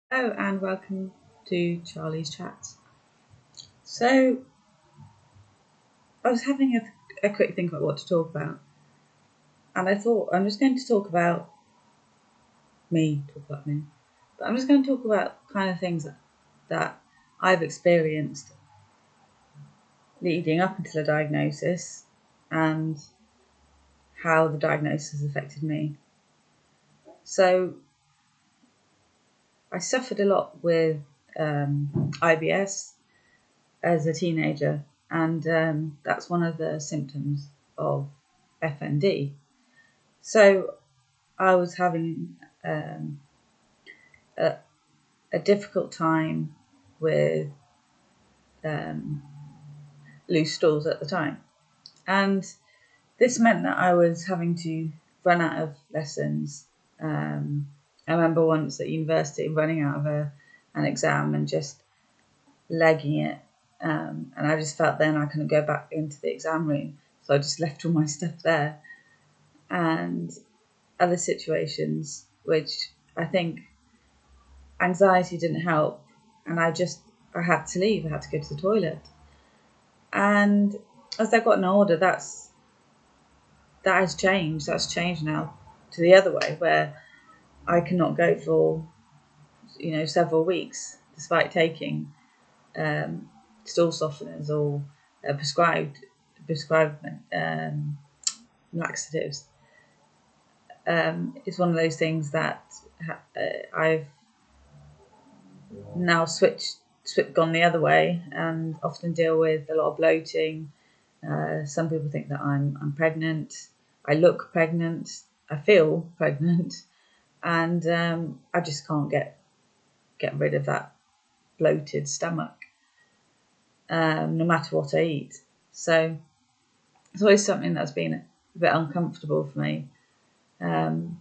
Hello and welcome to Charlie's Chats. So, I was having a quick think about what to talk about, and I thought I'm just going to talk about me, but I'm just going to talk about kind of things that I've experienced leading up until a diagnosis and how the diagnosis affected me. So, I suffered a lot with IBS as a teenager, and that's one of the symptoms of FND. So I was having a, a difficult time with um, loose stools at the time, and this meant that I was having to run out of lessons. I remember once at university running out of an exam and just legging it, and I just felt then I couldn't go back into the exam room, so I just left all my stuff there. And other situations which I think anxiety didn't help, and I had to leave. I had to go to the toilet. And as I've gotten older, that has changed. That's changed now to the other way, where I cannot go for several weeks despite taking stool softeners or prescribed laxatives. It's one of those things that I've now gone the other way and often deal with a lot of bloating. Some people think that I'm pregnant. I look pregnant. I feel pregnant, and I just can't get rid of that bloated stomach, no matter what I eat. So it's always something that's been a bit uncomfortable for me. And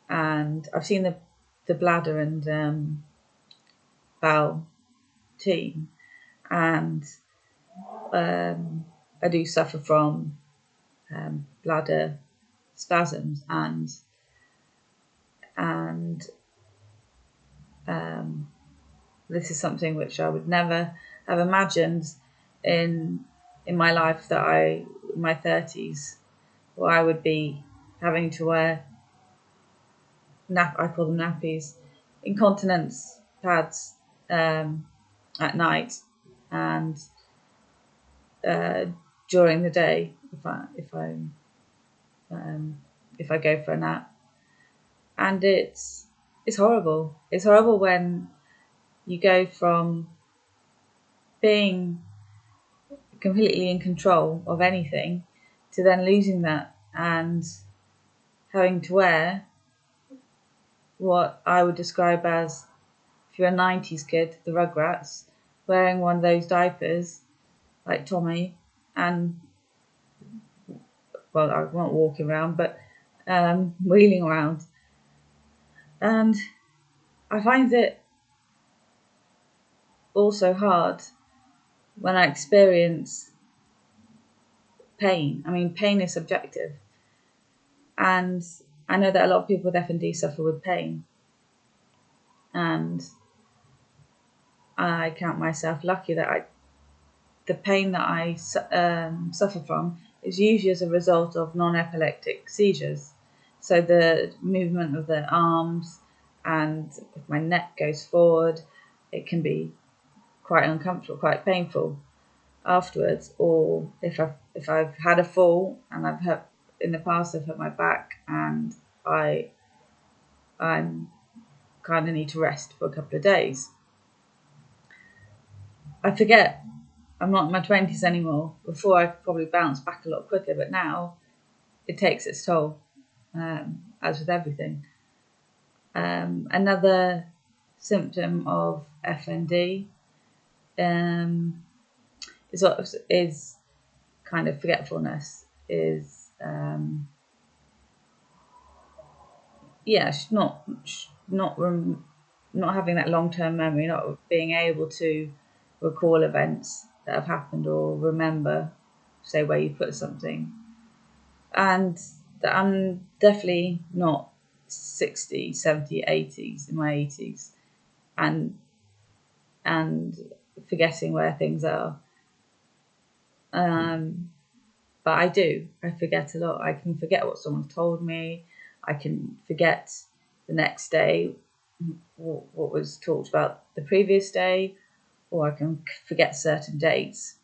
I've seen the bladder and bowel team, and I do suffer from bladder spasms, and this is something which I would never have imagined in my life, that in my 30s, where I would be having to wear I call them nappies, incontinence pads at night, and during the day if I go for a nap. And it's horrible. It's horrible when you go from being completely in control of anything to then losing that and having to wear what I would describe as, if you're a 90s kid, the Rugrats, wearing one of those diapers like Tommy, and, well, I won't walking around, but wheeling around. And I find it also hard when I experience pain. I mean, pain is subjective, and I know that a lot of people with FND suffer with pain, and I count myself lucky that the pain that I suffer from is usually as a result of non-epileptic seizures. So the movement of the arms, and if my neck goes forward, it can be quite uncomfortable, quite painful afterwards. Or if I've had a fall and I've hurt in the past, I've hurt my back, and I'm kind of need to rest for a couple of days. I forget I'm not in my 20s anymore. Before I could probably bounce back a lot quicker, but now it takes its toll, as with everything. Another symptom of FND is kind of forgetfulness. Is not having that long-term memory, not being able to recall events that have happened or remember, say, where you put something. And I'm definitely not 60, 70, 80s, in my 80s. and forgetting where things are. But I forget a lot. I can forget what someone's told me. I can forget the next day what was talked about the previous day, or I can forget certain dates.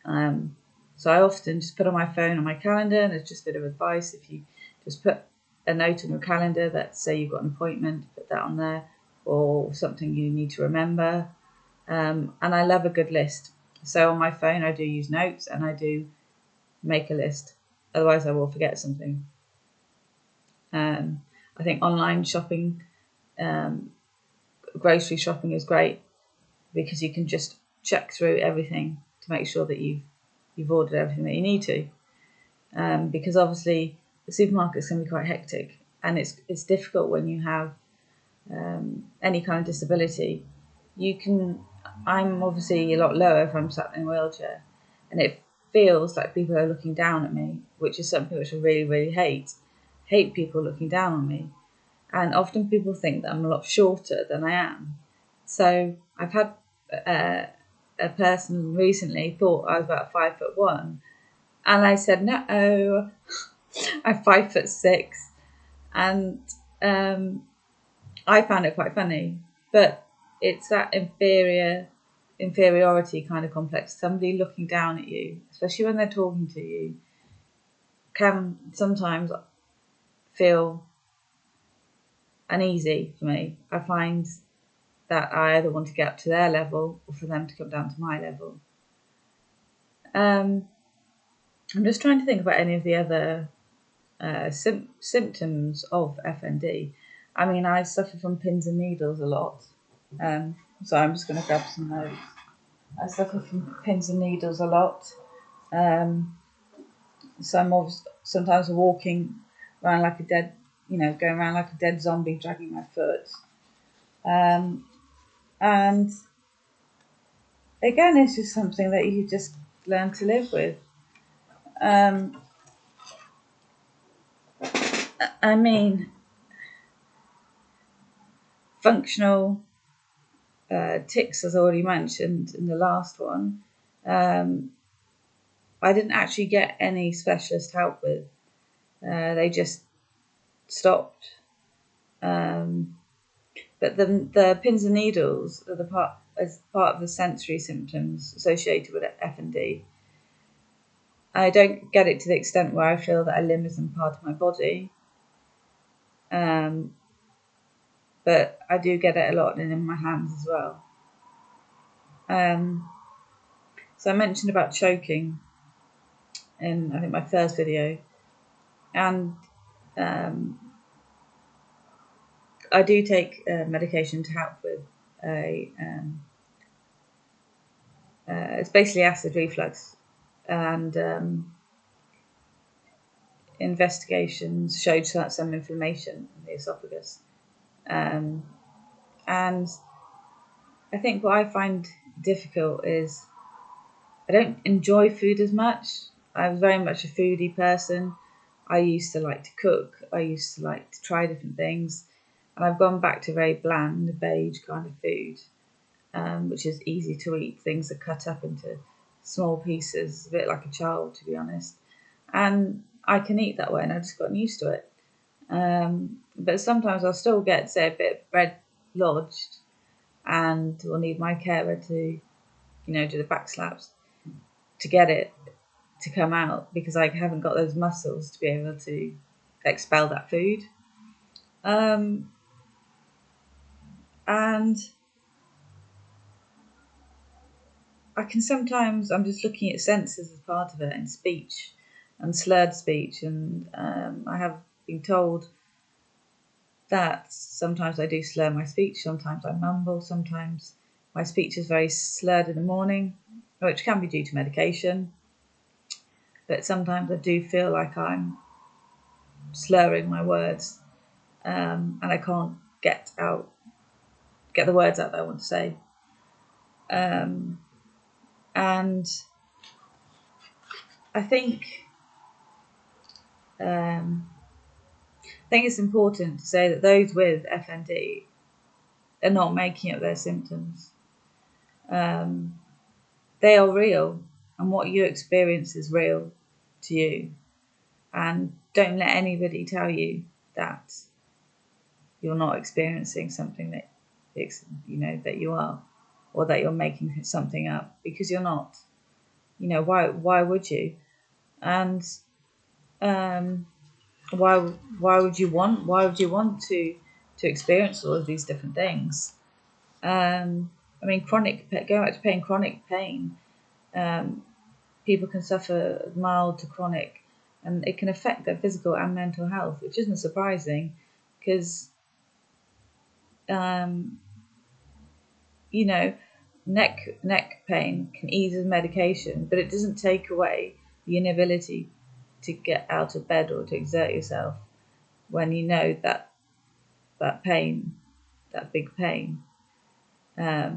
So I often just put on my phone on my calendar, and it's just a bit of advice. If you just put a note on your calendar that say you've got an appointment, put that on there, or something you need to remember. And I love a good list. So on my phone I do use notes, and I do make a list. Otherwise I will forget something. I think online shopping, grocery shopping is great because you can just check through everything to make sure that you've ordered everything that you need to. Because obviously the supermarkets can be quite hectic, and it's difficult when you have any kind of disability. I'm obviously a lot lower if I'm sat in a wheelchair, and it feels like people are looking down at me, which is something which I really, really hate people looking down on me. And often people think that I'm a lot shorter than I am. So I've had a person recently thought I was about 5'1", and I said no, I'm 5'6", and I found it quite funny. But it's that inferiority kind of complex. Somebody looking down at you, especially when they're talking to you, can sometimes feel uneasy for me. I find that I either want to get up to their level or for them to come down to my level. I'm just trying to think about any of the other symptoms of FND. I mean, I suffer from pins and needles a lot. So I'm just going to grab some notes. I suffer from pins and needles a lot. So I'm sometimes walking around like a dead, going around like a dead zombie, dragging my foot. And again, it's just something that you just learn to live with. I mean, functional tics, as already mentioned in the last one, I didn't actually get any specialist help with. They just stopped. But the pins and needles are as part of the sensory symptoms associated with FND. I don't get it to the extent where I feel that a limb isn't part of my body. But I do get it a lot in my hands as well. So I mentioned about choking in, I think, my first video. And I do take medication to help with it's basically acid reflux, and investigations showed some inflammation in the esophagus. And I think what I find difficult is I don't enjoy food as much. I was very much a foodie person. I used to like to cook. I used to like to try different things. And I've gone back to very bland, beige kind of food, which is easy to eat. Things are cut up into small pieces, a bit like a child, to be honest. And I can eat that way, and I've just gotten used to it. But sometimes I'll still get, say, a bit of bread lodged, and will need my carer to, do the back slaps to get it to come out, because I haven't got those muscles to be able to expel that food. And I can sometimes, I'm just looking at senses as part of it, and speech and slurred speech, and I have been told that sometimes I do slur my speech, sometimes I mumble, sometimes my speech is very slurred in the morning, which can be due to medication, but sometimes I do feel like I'm slurring my words, and I can't get the words out that I want to say. And I think it's important to say that those with FND, are not making up their symptoms. They are real, and what you experience is real to you. And don't let anybody tell you that you're not experiencing something that that you are, or that you're making something up, because you're not. Why would you? And why would you want to experience all of these different things? Going back to pain, chronic pain, people can suffer mild to chronic, and it can affect their physical and mental health, which isn't surprising, because neck pain can ease with medication, but it doesn't take away the inability to get out of bed or to exert yourself when you know that pain, that big pain. I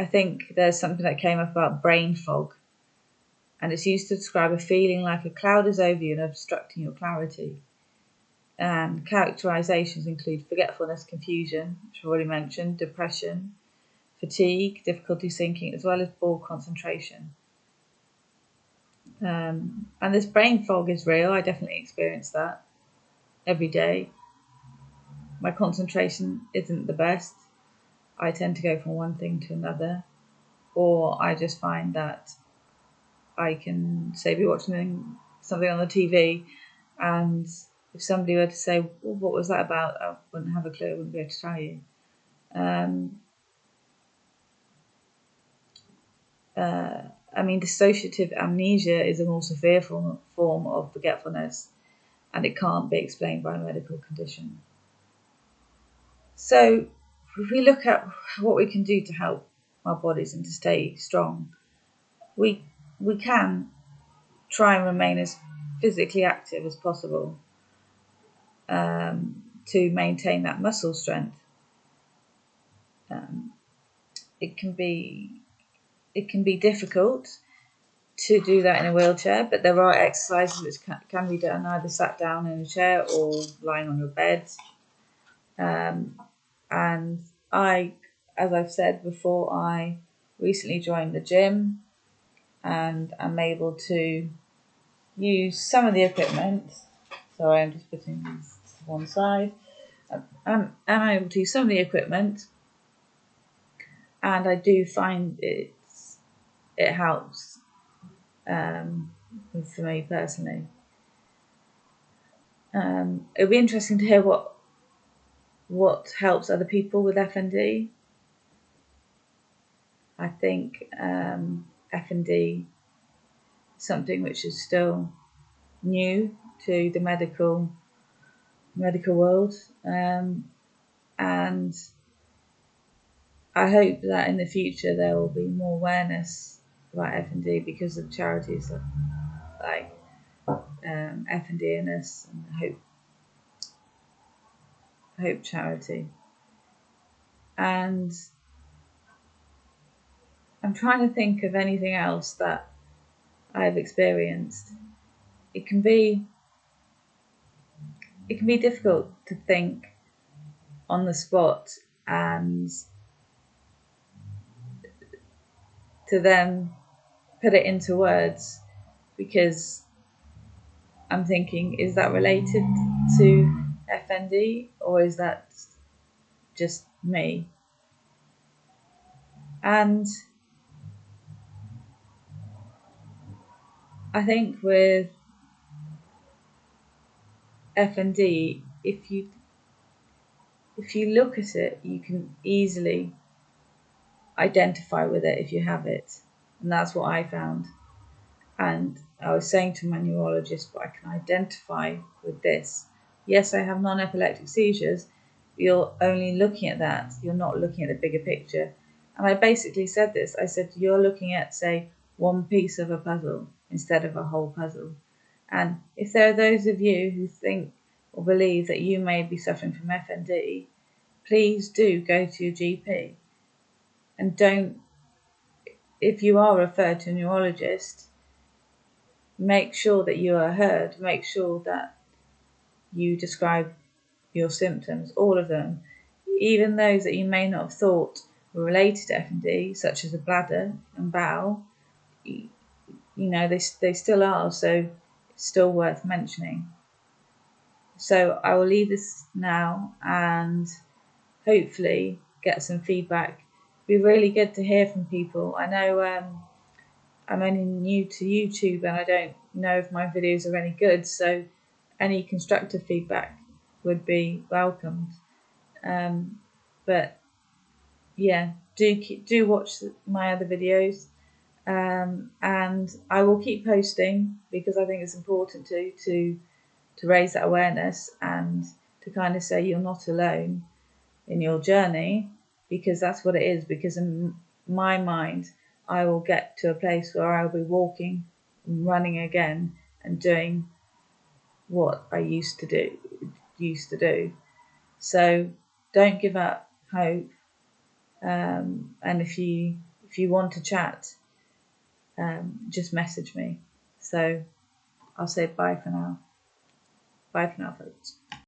think there's something that came up about brain fog, and it's used to describe a feeling like a cloud is over you and obstructing your clarity. And characterizations include forgetfulness, confusion, which I've already mentioned, depression, fatigue, difficulty thinking, as well as poor concentration. And this brain fog is real. I definitely experience that every day. My concentration isn't the best. I tend to go from one thing to another, or I just find that I can, say, be watching something on the TV, and if somebody were to say, well, what was that about? I wouldn't have a clue. I wouldn't be able to tell you. Dissociative amnesia is a more severe form of forgetfulness, and it can't be explained by a medical condition. So if we look at what we can do to help our bodies and to stay strong, we can try and remain as physically active as possible to maintain that muscle strength. It can be difficult to do that in a wheelchair, but there are exercises which can be done either sat down in a chair or lying on your bed. And as I've said before, I recently joined the gym, and I'm able to use some of the equipment. Sorry, I'm just putting these to one side. I'm able to use some of the equipment, and I do find it helps for me personally. It'll be interesting to hear what helps other people with FND. I think FND is something which is still new to the medical world, and I hope that in the future there will be more awareness about FND because of charities like FND and us and Hope Charity. And I'm trying to think of anything else that I've experienced. It can be difficult to think on the spot and to then put it into words, because I'm thinking, is that related to FND or is that just me? And I think with FND, if you look at it, you can easily identify with it if you have it, and that's what I found. And I was saying to my neurologist, but I can identify with this. Yes, I have non-epileptic seizures. You're only looking at that. You're not looking at the bigger picture. And I basically said this. I said, you're looking at, say, one piece of a puzzle instead of a whole puzzle. And if there are those of you who think or believe that you may be suffering from FND, please do go to your GP. And don't, if you are referred to a neurologist, make sure that you are heard. Make sure that you describe your symptoms, all of them, even those that you may not have thought were related to FND, such as the bladder and bowel, they still are, so it's still worth mentioning. So I will leave this now and hopefully get some feedback. It'd be really good to hear from people. I know I'm only new to YouTube and I don't know if my videos are any good, so any constructive feedback would be welcomed. But yeah, do watch my other videos, and I will keep posting because I think it's important to raise that awareness and to kind of say you're not alone in your journey, because that's what it is. Because in my mind, I will get to a place where I'll be walking and running again and doing what I used to do. So don't give up hope. And if you want to chat, just message me. So I'll say bye for now. Bye for now, folks.